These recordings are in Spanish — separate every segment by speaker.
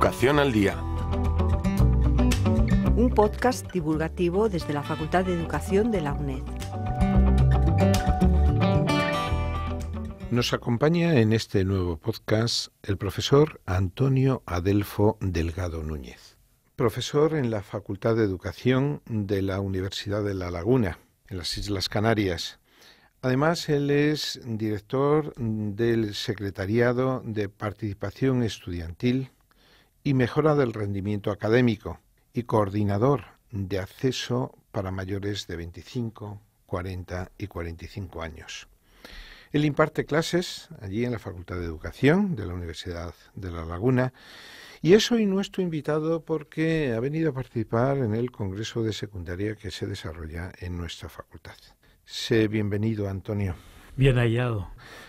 Speaker 1: Educación al Día.
Speaker 2: Un podcast divulgativo desde la Facultad de Educación de la UNED.
Speaker 3: Nos acompaña en este nuevo podcast el profesor Antonio Adelfo Delgado Núñez, profesor en la Facultad de Educación de la Universidad de La Laguna, en las Islas Canarias. Además, él es director del Secretariado de Participación Estudiantil y Mejora del Rendimiento Académico y coordinador de acceso para mayores de 25, 40 y 45 años. Él imparte clases allí en la Facultad de Educación de la Universidad de La Laguna y es hoy nuestro invitado porque ha venido a participar en el Congreso de Secundaria que se desarrolla en nuestra facultad. Sé bienvenido, Antonio.
Speaker 4: Bien hallado.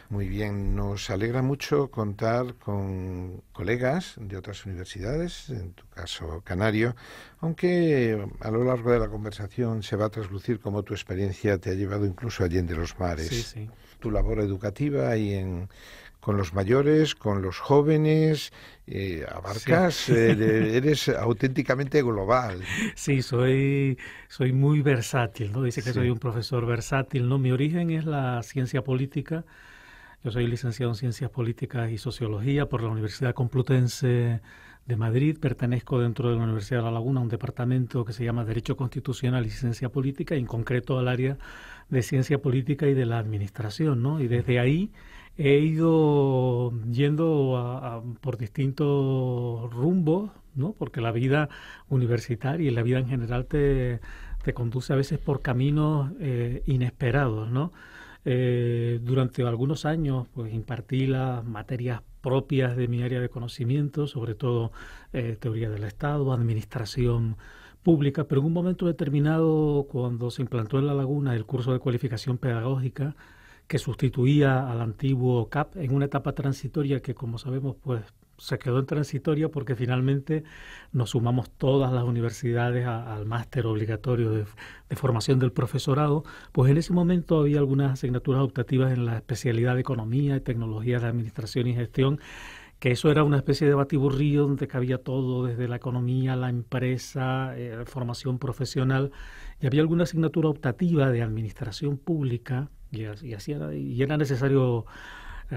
Speaker 3: Muy bien, nos alegra mucho contar con colegas de otras universidades, en tu caso canario, aunque a lo largo de la conversación se va a traslucir cómo tu experiencia te ha llevado incluso allende los mares.
Speaker 4: Sí.
Speaker 3: Tu labor educativa y con los mayores, con los jóvenes, abarcas,
Speaker 4: sí.
Speaker 3: Eres auténticamente global.
Speaker 4: Sí, soy muy versátil, ¿no? Dice que soy un profesor versátil, ¿no? Mi origen es la ciencia política. Yo soy licenciado en Ciencias Políticas y Sociología por la Universidad Complutense de Madrid. Pertenezco dentro de la Universidad de La Laguna a un departamento que se llama Derecho Constitucional y Ciencia Política, y en concreto al área de Ciencia Política y de la Administración, ¿no? Y desde ahí he ido yendo por distintos rumbos, ¿no? Porque la vida universitaria y la vida en general te conduce a veces por caminos inesperados, ¿no? Durante algunos años pues impartí las materias propias de mi área de conocimiento, sobre todo teoría del Estado, administración pública, pero en un momento determinado, cuando se implantó en La Laguna el curso de cualificación pedagógica que sustituía al antiguo CAP en una etapa transitoria que, como sabemos, pues se quedó en transitoria porque finalmente nos sumamos todas las universidades al máster obligatorio de formación del profesorado, pues en ese momento había algunas asignaturas optativas en la especialidad de Economía y Tecnologías de Administración y Gestión, que eso era una especie de batiburrillo donde cabía todo, desde la economía, la empresa, formación profesional, y había alguna asignatura optativa de Administración Pública, y era necesario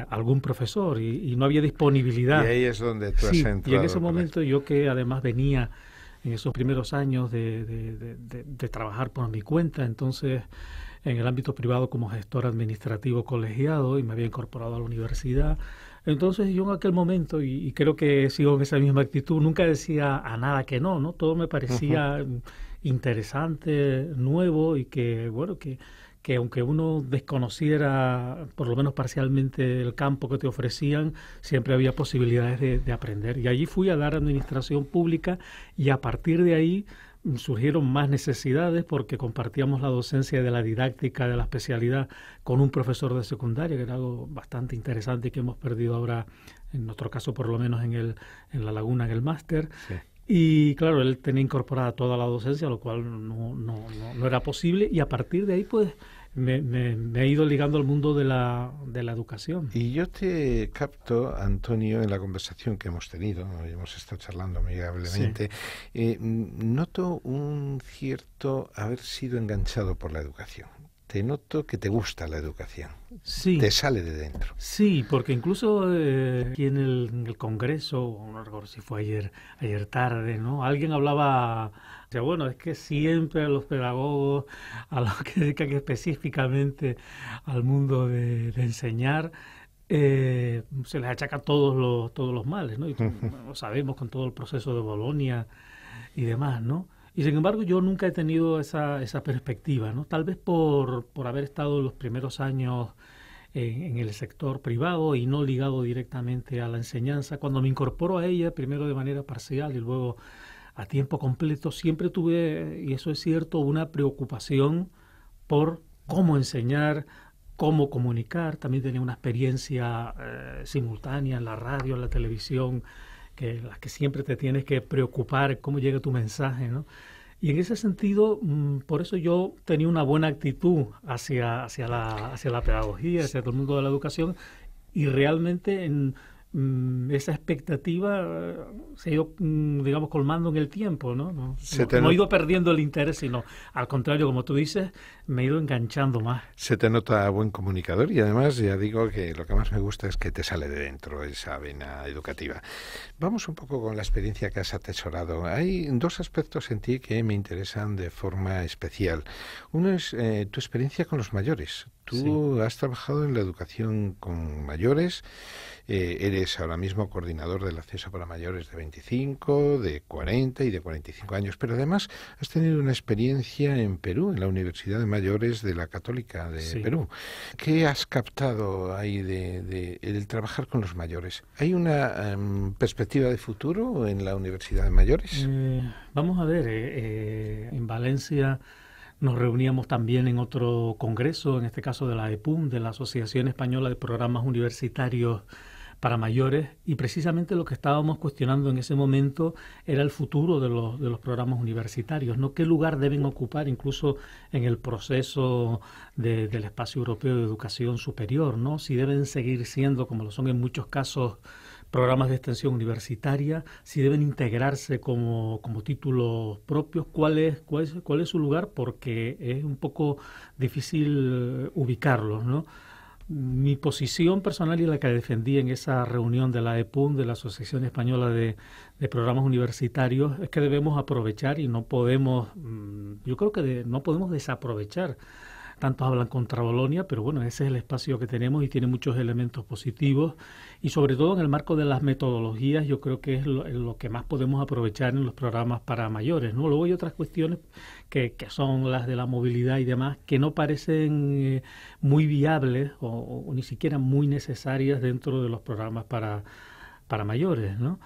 Speaker 4: algún profesor y no había disponibilidad.
Speaker 3: Y ahí es donde tú has entrado.
Speaker 4: Y en ese momento yo, que además venía en esos primeros años de trabajar por mi cuenta, entonces en el ámbito privado como gestor administrativo colegiado, y me había incorporado a la universidad. Entonces yo en aquel momento, y creo que sigo en esa misma actitud, nunca decía a nada que no, ¿no? Todo me parecía interesante, nuevo, y que, bueno, que aunque uno desconociera por lo menos parcialmente el campo que te ofrecían, siempre había posibilidades de aprender. Y allí fui a dar administración pública, y a partir de ahí surgieron más necesidades porque compartíamos la docencia de la didáctica de la especialidad con un profesor de secundaria, que era algo bastante interesante y que hemos perdido ahora, en nuestro caso por lo menos en La Laguna, en el máster. Sí. Y claro, él tenía incorporada toda la docencia, lo cual no era posible, y a partir de ahí pues me he ido ligando al mundo de la educación.
Speaker 3: Y yo te capto, Antonio, en la conversación que hemos tenido, hemos estado charlando amigablemente, sí. Noto un cierto haber sido enganchado por la educación. Te noto que te gusta la educación.
Speaker 4: Sí.
Speaker 3: Te sale de dentro.
Speaker 4: Sí, porque incluso aquí en el Congreso, no recuerdo si fue ayer tarde, ¿no? Alguien hablaba, o sea, bueno, es que siempre a los pedagogos, a los que dedican específicamente al mundo de enseñar, se les achaca todos los males, ¿no? Y lo sabemos con todo el proceso de Bolonia y demás, ¿no? Y sin embargo yo nunca he tenido esa perspectiva, ¿no? Tal vez por haber estado los primeros años en el sector privado y no ligado directamente a la enseñanza. Cuando me incorporo a ella, primero de manera parcial y luego a tiempo completo, siempre tuve, y eso es cierto, una preocupación por cómo enseñar, cómo comunicar. También tenía una experiencia simultánea en la radio, en la televisión, las que siempre te tienes que preocupar cómo llega tu mensaje, ¿no? Y en ese sentido, por eso yo tenía una buena actitud hacia la pedagogía, hacia todo el mundo de la educación, y realmente esa expectativa se ha ido, digamos, colmando en el tiempo, ¿no? No he ido perdiendo el interés, sino al contrario, como tú dices, me he ido enganchando más.
Speaker 3: Se te nota buen comunicador y además ya digo que lo que más me gusta es que te sale de dentro esa vena educativa. Vamos un poco con la experiencia que has atesorado. Hay dos aspectos en ti que me interesan de forma especial. Uno es tu experiencia con los mayores. Tú has trabajado en la educación con mayores, eres ahora mismo coordinador del acceso para mayores de 25, de 40 y de 45 años, pero además has tenido una experiencia en Perú, en la Universidad de Mayores de la Católica de Perú. ¿Qué has captado ahí de el trabajar con los mayores? ¿Hay una perspectiva de futuro en la Universidad de Mayores?
Speaker 4: Vamos a ver, en Valencia nos reuníamos también en otro congreso, en este caso de la EPUM, de la Asociación Española de Programas Universitarios para Mayores, y precisamente lo que estábamos cuestionando en ese momento era el futuro de los programas universitarios, ¿no? ¿Qué lugar deben ocupar incluso en el proceso del espacio europeo de educación superior, ¿no? Si deben seguir siendo, como lo son en muchos casos, programas de extensión universitaria, si deben integrarse como títulos propios, ¿cuál es su lugar? Porque es un poco difícil ubicarlos, ¿no? Mi posición personal y la que defendí en esa reunión de la EPUM, de la Asociación Española de Programas Universitarios, es que debemos aprovechar y no podemos, yo creo que no podemos desaprovechar. Tantos hablan contra Bolonia, pero bueno, ese es el espacio que tenemos y tiene muchos elementos positivos, y sobre todo en el marco de las metodologías yo creo que es lo que más podemos aprovechar en los programas para mayores, ¿no? Luego hay otras cuestiones que son las de la movilidad y demás que no parecen muy viables o ni siquiera muy necesarias dentro de los programas para mayores, ¿no?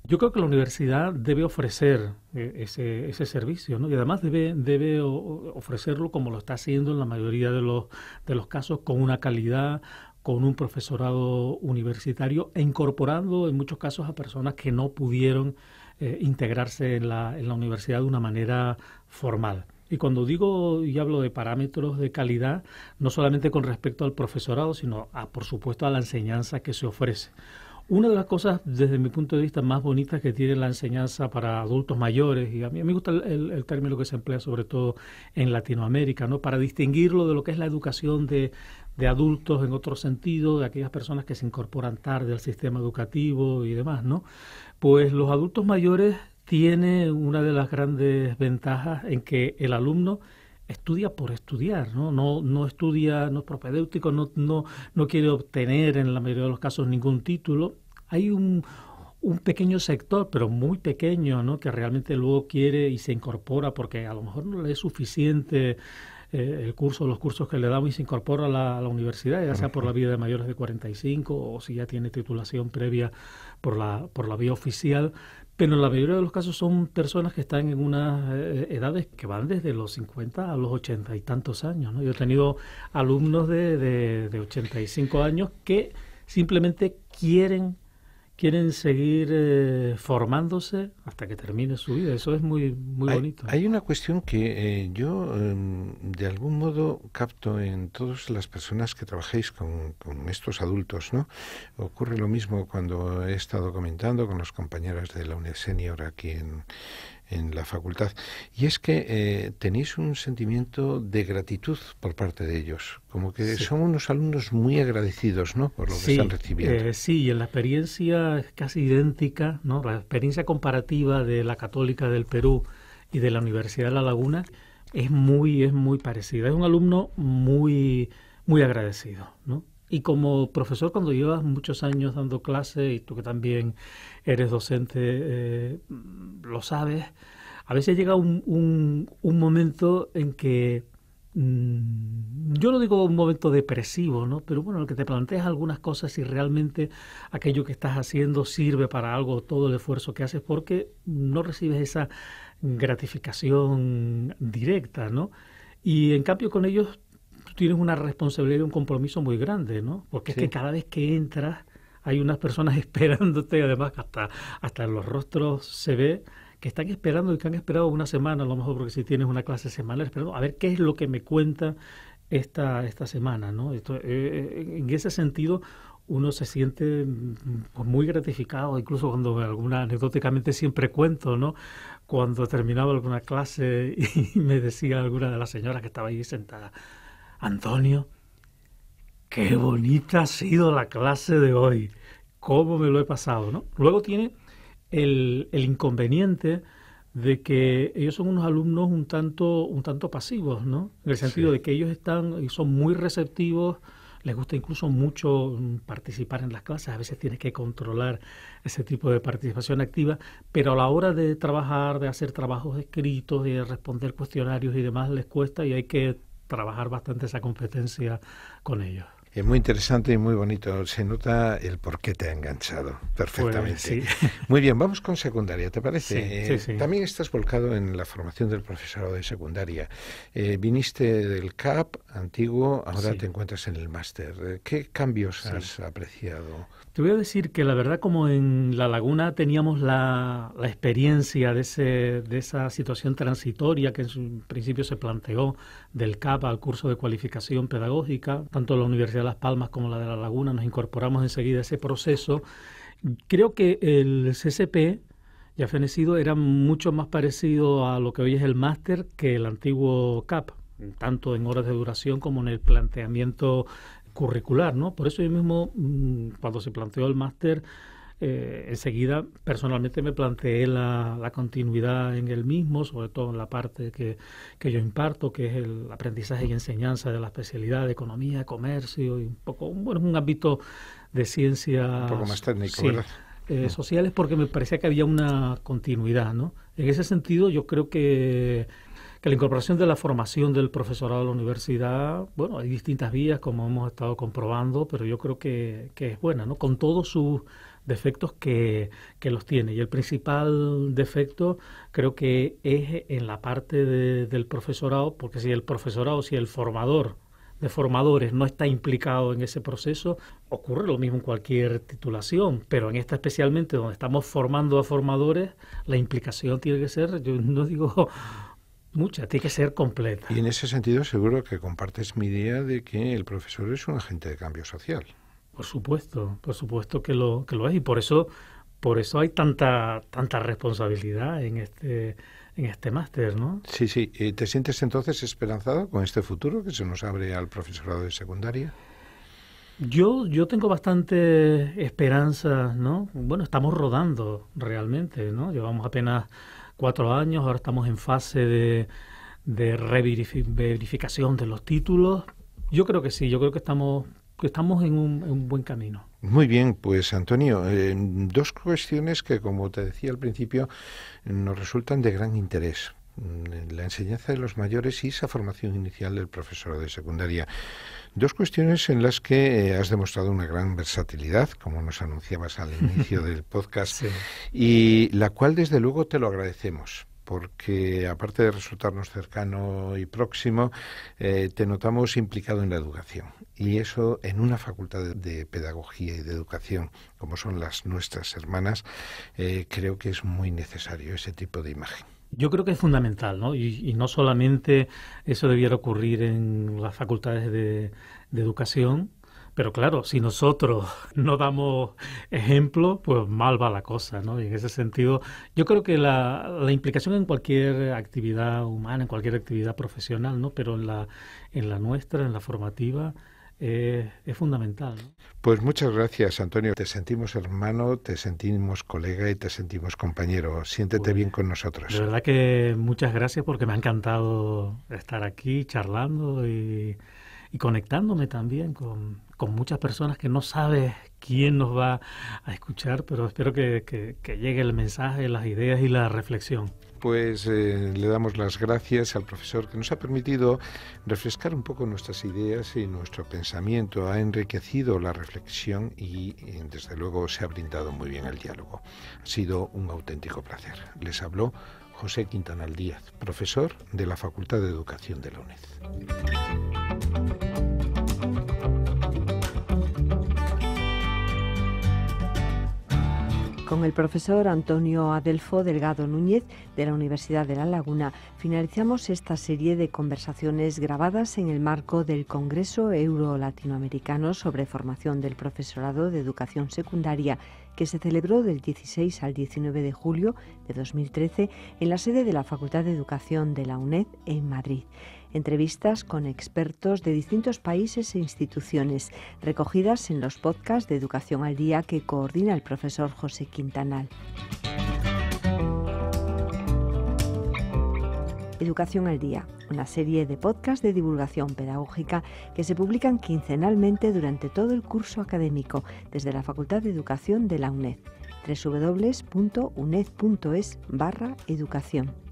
Speaker 4: Yo creo que la universidad debe ofrecer ese servicio, ¿no? Y además debe ofrecerlo como lo está haciendo en la mayoría de los casos, con una calidad, con un profesorado universitario e incorporando en muchos casos a personas que no pudieron integrarse en la universidad de una manera formal. Y cuando digo y hablo de parámetros de calidad, no solamente con respecto al profesorado, sino, por supuesto, a la enseñanza que se ofrece. Una de las cosas, desde mi punto de vista, más bonitas que tiene la enseñanza para adultos mayores, y a mí me gusta el término que se emplea sobre todo en Latinoamérica, ¿no? Para distinguirlo de lo que es la educación de adultos en otro sentido, de aquellas personas que se incorporan tarde al sistema educativo y demás, ¿no? Pues los adultos mayores tienen una de las grandes ventajas en que el alumno estudia por estudiar, ¿no? No estudia, no es propedéutico, no quiere obtener en la mayoría de los casos ningún título. Hay un pequeño sector, pero muy pequeño, ¿no? Que realmente luego quiere y se incorpora porque a lo mejor no le es suficiente los cursos que le damos y se incorpora a la universidad, ya sea por la vía de mayores de 45 o si ya tiene titulación previa por la vía oficial. Pero en la mayoría de los casos son personas que están en unas edades que van desde los 50 a los 80 y tantos años, ¿no? Yo he tenido alumnos de 85 años que simplemente quieren seguir formándose hasta que termine su vida. Eso es muy bonito.
Speaker 3: Hay una cuestión que yo de algún modo capto en todas las personas que trabajáis con estos adultos, ¿no? Ocurre lo mismo cuando he estado comentando con los compañeros de la UNED Senior aquí en la facultad, y es que tenéis un sentimiento de gratitud por parte de ellos, como que son unos alumnos muy agradecidos, ¿no?, por lo que están recibiendo.
Speaker 4: Sí, y en la experiencia es casi idéntica, ¿no? La experiencia comparativa de la Católica del Perú y de la Universidad de La Laguna es muy parecida. Es un alumno muy agradecido, ¿no? Y como profesor, cuando llevas muchos años dando clase, y tú que también eres docente, lo sabes, a veces llega un momento en que, yo no digo un momento depresivo, ¿no? Pero bueno, en el que te planteas algunas cosas si realmente aquello que estás haciendo sirve para algo, todo el esfuerzo que haces, porque no recibes esa gratificación directa, ¿no? Y en cambio con ellos tienes una responsabilidad y un compromiso muy grande, ¿no? Porque es que cada vez que entras hay unas personas esperándote, además hasta en los rostros se ve que están esperando y que han esperado una semana, a lo mejor porque si tienes una clase semanal, esperando a ver qué es lo que me cuenta esta semana, ¿no? En ese sentido, uno se siente pues, muy gratificado, incluso cuando anecdóticamente siempre cuento, ¿no? Cuando terminaba alguna clase y me decía alguna de las señoras que estaba ahí sentada, Antonio, qué bonita ha sido la clase de hoy, cómo me lo he pasado, ¿no? Luego tiene el inconveniente de que ellos son unos alumnos un tanto pasivos, ¿no? En el sentido de que ellos son muy receptivos, les gusta incluso mucho participar en las clases, a veces tienes que controlar ese tipo de participación activa, pero a la hora de trabajar, de hacer trabajos escritos, de responder cuestionarios y demás, les cuesta y hay que trabajar bastante esa competencia con ellos.
Speaker 3: Es muy interesante y muy bonito. Se nota el por qué te ha enganchado perfectamente.
Speaker 4: Pues, sí.
Speaker 3: Muy bien, vamos con secundaria, ¿te parece?
Speaker 4: Sí.
Speaker 3: También estás volcado en la formación del profesorado de secundaria. Viniste del CAP antiguo, ahora te encuentras en el máster. ¿Qué cambios has apreciado?
Speaker 4: Te voy a decir que la verdad, como en La Laguna teníamos la experiencia de esa situación transitoria que en su principio se planteó del CAP al curso de cualificación pedagógica, tanto la Universidad de Las Palmas como la de La Laguna, nos incorporamos enseguida a ese proceso. Creo que el CCP, ya fenecido, era mucho más parecido a lo que hoy es el máster que el antiguo CAP, tanto en horas de duración como en el planteamiento curricular, ¿no? Por eso yo mismo, cuando se planteó el máster, enseguida personalmente me planteé la continuidad en el mismo, sobre todo en la parte que yo imparto, que es el aprendizaje y enseñanza de la especialidad de economía, comercio y un poco, bueno, un ámbito de ciencias,
Speaker 3: un poco más técnico, ¿verdad?
Speaker 4: Sociales, porque me parecía que había una continuidad, ¿no? En ese sentido, yo creo que la incorporación de la formación del profesorado de la universidad, bueno, hay distintas vías, como hemos estado comprobando, pero yo creo que es buena, ¿no? Con todos sus defectos que los tiene. Y el principal defecto creo que es en la parte del profesorado, porque si el formador de formadores no está implicado en ese proceso, ocurre lo mismo en cualquier titulación, pero en esta especialmente, donde estamos formando a formadores, la implicación tiene que ser, yo no digo mucha, tiene que ser completa.
Speaker 3: Y en ese sentido seguro que compartes mi idea de que el profesor es un agente de cambio social.
Speaker 4: Por supuesto que lo es, y por eso hay tanta responsabilidad en este máster, ¿no?
Speaker 3: Sí. ¿Te sientes entonces esperanzado con este futuro que se nos abre al profesorado de secundaria?
Speaker 4: Yo tengo bastante esperanza, ¿no? Bueno, estamos rodando realmente, ¿no? Llevamos apenas 4 años, ahora estamos en fase de verificación de los títulos. Yo creo que sí, yo creo que estamos en un buen camino.
Speaker 3: Muy bien, pues Antonio, 2 cuestiones que, como te decía al principio, nos resultan de gran interés. La enseñanza de los mayores y esa formación inicial del profesorado de secundaria. 2 cuestiones en las que has demostrado una gran versatilidad, como nos anunciabas al inicio del podcast, y la cual desde luego te lo agradecemos, porque aparte de resultarnos cercano y próximo, te notamos implicado en la educación. Y eso en una facultad de pedagogía y de educación, como son las nuestras hermanas, creo que es muy necesario ese tipo de imagen.
Speaker 4: Yo creo que es fundamental, ¿no? Y no solamente eso debiera ocurrir en las facultades de educación, pero claro, si nosotros no damos ejemplo, pues mal va la cosa, ¿no? Y en ese sentido, yo creo que la implicación en cualquier actividad humana, en cualquier actividad profesional, ¿no? Pero en la nuestra, en la formativa, es fundamental, ¿no?
Speaker 3: Pues muchas gracias, Antonio. Te sentimos hermano, te sentimos colega y te sentimos compañero. Siéntete bien con nosotros.
Speaker 4: De verdad que muchas gracias, porque me ha encantado estar aquí charlando y conectándome también con muchas personas que no sabes quién nos va a escuchar, pero espero que llegue el mensaje, las ideas y la reflexión.
Speaker 3: Pues le damos las gracias al profesor que nos ha permitido refrescar un poco nuestras ideas y nuestro pensamiento, ha enriquecido la reflexión y desde luego se ha brindado muy bien el diálogo. Ha sido un auténtico placer. Les habló José Quintanal Díaz, profesor de la Facultad de Educación de la UNED.
Speaker 2: Con el profesor Antonio Adelfo Delgado Núñez de la Universidad de La Laguna finalizamos esta serie de conversaciones grabadas en el marco del Congreso Euro-Latinoamericano sobre formación del profesorado de educación secundaria que se celebró del 16 al 19 de julio de 2013 en la sede de la Facultad de Educación de la UNED en Madrid. Entrevistas con expertos de distintos países e instituciones, recogidas en los podcasts de Educación al Día que coordina el profesor José Quintanal. Educación al Día, una serie de podcasts de divulgación pedagógica que se publican quincenalmente durante todo el curso académico desde la Facultad de Educación de la UNED. www.uned.es/educación